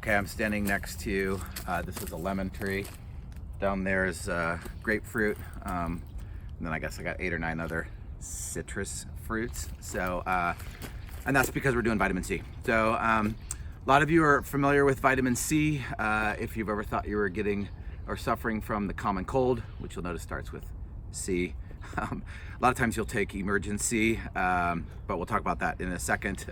Okay, I'm standing next to, this is a lemon tree. Down there is grapefruit. And then I guess I got 8 or 9 other citrus fruits. So, and that's because we're doing vitamin C. So, a lot of you are familiar with vitamin C. If you've ever thought you were getting or suffering from the common cold, which you'll notice starts with C. A lot of times you'll take Emergen-C, but we'll talk about that in a second.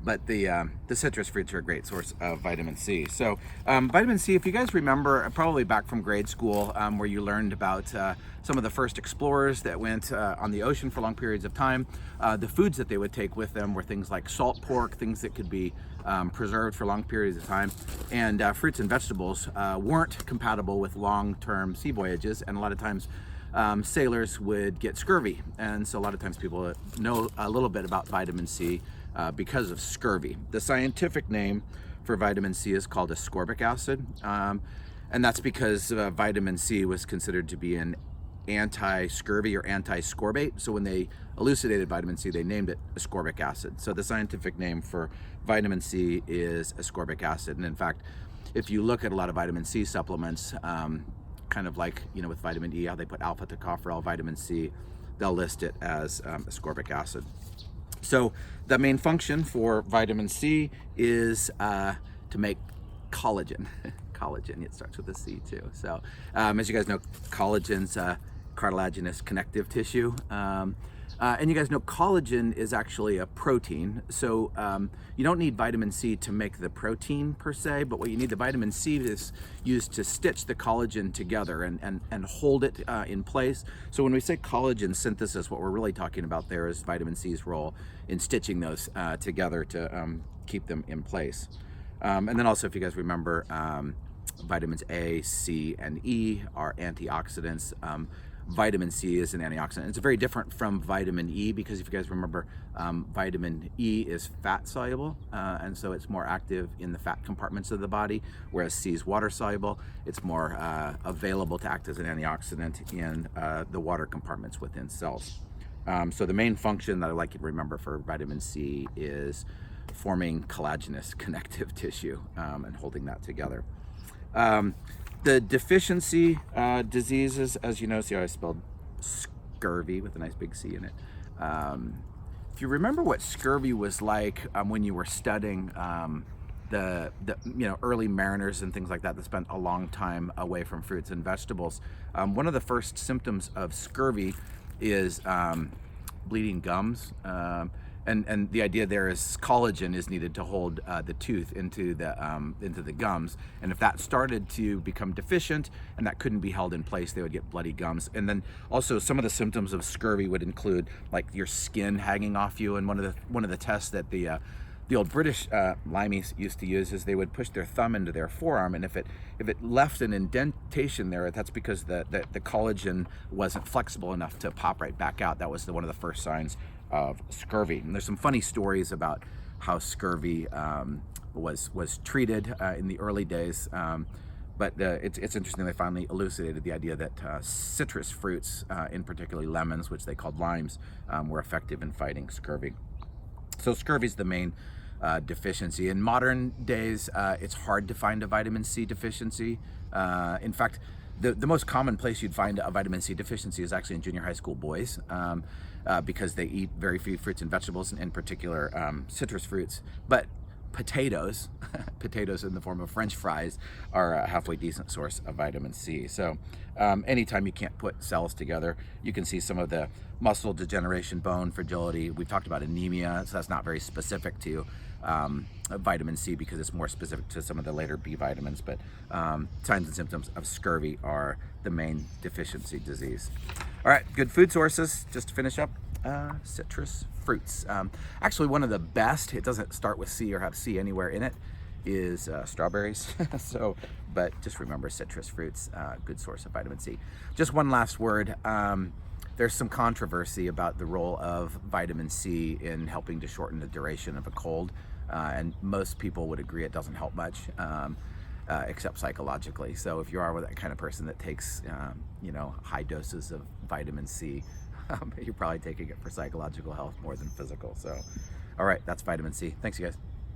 But the citrus fruits are a great source of vitamin C. So vitamin C, if you guys remember, probably back from grade school, where you learned about some of the first explorers that went on the ocean for long periods of time, the foods that they would take with them were things like salt pork, things that could be preserved for long periods of time, and fruits and vegetables weren't compatible with long-term sea voyages, and a lot of times sailors would get scurvy. And so a lot of times people know a little bit about vitamin C because of scurvy. The scientific name for vitamin C is called ascorbic acid, and that's because vitamin C was considered to be an anti-scurvy or anti-scorbate. So when they elucidated vitamin C, they named it ascorbic acid. So the scientific name for vitamin C is ascorbic acid. And in fact, if you look at a lot of vitamin C supplements, kind of like, you know, with vitamin E, how they put alpha tocopherol, vitamin C, they'll list it as ascorbic acid. So the main function for vitamin C is to make collagen. Collagen, it starts with a C too. So as you guys know, collagen's cartilaginous connective tissue. And you guys know collagen is actually a protein. So you don't need vitamin C to make the protein per se, but what you need the vitamin C is used to stitch the collagen together and hold it in place. So when we say collagen synthesis, what we're really talking about there is vitamin C's role in stitching those together to keep them in place. And then also, if you guys remember, vitamins A, C, and E are antioxidants. Vitamin C is an antioxidant. It's very different from vitamin E because if you guys remember, vitamin E is fat soluble, and so it's more active in the fat compartments of the body, whereas C is water soluble. It's more available to act as an antioxidant in the water compartments within cells. So the main function that I like you to remember for vitamin C is forming collagenous connective tissue and holding that together. The deficiency diseases, as you know, see how I spelled scurvy with a nice big C in it. If you remember what scurvy was like when you were studying the early mariners and things like that spent a long time away from fruits and vegetables, one of the first symptoms of scurvy is bleeding gums. And the idea there is collagen is needed to hold the tooth into the gums, and if that started to become deficient and that couldn't be held in place, they would get bloody gums. And then also some of the symptoms of scurvy would include like your skin hanging off you. And one of the tests that the old British limeys used to use is they would push their thumb into their forearm, and if it left an indentation there, that's because the collagen wasn't flexible enough to pop right back out. That was one of the first signs of scurvy. And there's some funny stories about how scurvy was treated in the early days, but it's interesting they finally elucidated the idea that citrus fruits, in particular lemons, which they called limes, were effective in fighting scurvy. So scurvy is the main deficiency. In modern days, it's hard to find a vitamin C deficiency. In fact, the most common place you'd find a vitamin C deficiency is actually in junior high school boys, because they eat very few fruits and vegetables, and in particular citrus fruits. But potatoes, potatoes in the form of French fries, are a halfway decent source of vitamin C. So anytime you can't put cells together, you can see some of the muscle degeneration, bone fragility. We've talked about anemia, so that's not very specific to vitamin C because it's more specific to some of the later B vitamins, but signs and symptoms of scurvy are the main deficiency disease. All right, good food sources, just to finish up, citrus fruits. Actually, one of the best, it doesn't start with C or have C anywhere in it, is strawberries. But just remember citrus fruits, good source of vitamin C. Just one last word. There's some controversy about the role of vitamin C in helping to shorten the duration of a cold, and most people would agree it doesn't help much, except psychologically. So if you are that kind of person that takes high doses of vitamin C, you're probably taking it for psychological health more than physical. So all right, that's vitamin C. Thanks, you guys.